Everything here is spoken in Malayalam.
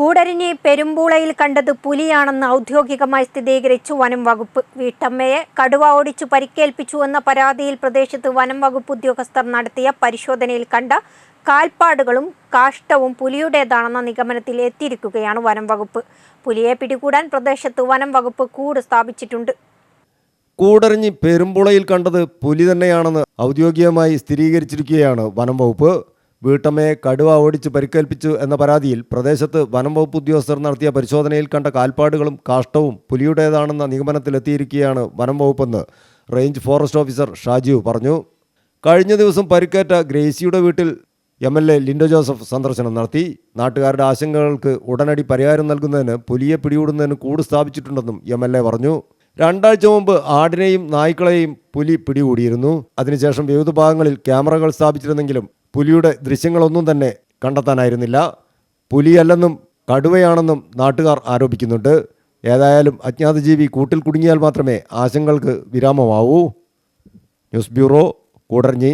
കൂടരഞ്ഞി പെരുമ്പൂളയിൽ കണ്ടത് പുലിയാണെന്ന് ഔദ്യോഗികമായി സ്ഥിരീകരിച്ചു വനം വകുപ്പ്. വീട്ടമ്മയെ കടുവ ഓടിച്ചു പരിക്കേൽപ്പിച്ചു എന്ന പരാതിയിൽ പ്രദേശത്ത് വനം വകുപ്പ് ഉദ്യോഗസ്ഥർ നടത്തിയ പരിശോധനയിൽ കണ്ട കാൽപ്പാടുകളും കാഷ്ടവും പുലിയുടേതാണെന്ന നിഗമനത്തിൽ എത്തിയിരിക്കുകയാണ് വനം വകുപ്പ്. പുലിയെ പിടികൂടാൻ പ്രദേശത്ത് വനം വകുപ്പ് കൂട് സ്ഥാപിച്ചിട്ടുണ്ട്. കൂടരഞ്ഞി പെരുമ്പുളയിൽ കണ്ടത് പുലി തന്നെയാണെന്ന് ഔദ്യോഗികമായി സ്ഥിരീകരിച്ചിരിക്കുകയാണ് വനം വകുപ്പ്. വീട്ടമ്മയെ കടുവ ഓടിച്ച് പരിക്കേൽപ്പിച്ചു എന്ന പരാതിയിൽ പ്രദേശത്ത് വനം വകുപ്പ് ഉദ്യോഗസ്ഥർ നടത്തിയ പരിശോധനയിൽ കണ്ട കാൽപ്പാടുകളും കാഷ്ടവും പുലിയുടേതാണെന്ന നിഗമനത്തിലെത്തിയിരിക്കുകയാണ് വനം വകുപ്പെന്ന് റേഞ്ച് ഫോറസ്റ്റ് ഓഫീസർ ഷാജീവ് പറഞ്ഞു. കഴിഞ്ഞ ദിവസം പരിക്കേറ്റ ഗ്രേസിയുടെ വീട്ടിൽ MLA ലിൻഡോ ജോസഫ് സന്ദർശനം നടത്തി. നാട്ടുകാരുടെ ആശങ്കകൾക്ക് ഉടനടി പരിഹാരം നൽകുന്നതിന് പുലിയെ പിടികൂടുന്നതിന് കൂട് സ്ഥാപിച്ചിട്ടുണ്ടെന്നും MLA പറഞ്ഞു. 2 ആഴ്ച മുമ്പ് ആടിനെയും നായ്ക്കളെയും പുലി പിടികൂടിയിരുന്നു. അതിനുശേഷം വിവിധ ഭാഗങ്ങളിൽ ക്യാമറകൾ സ്ഥാപിച്ചിരുന്നെങ്കിലും പുലിയുടെ ദൃശ്യങ്ങളൊന്നും തന്നെ കണ്ടെത്താനായിരുന്നില്ല. പുലിയല്ലെന്നും കടുവയാണെന്നും നാട്ടുകാർ ആരോപിക്കുന്നുണ്ട്. ഏതായാലും അജ്ഞാതജീവി കൂട്ടിൽ കുടുങ്ങിയാൽ മാത്രമേ ആശങ്കകൾക്ക് വിരാമമാവൂ. News bureau, Koodaranji.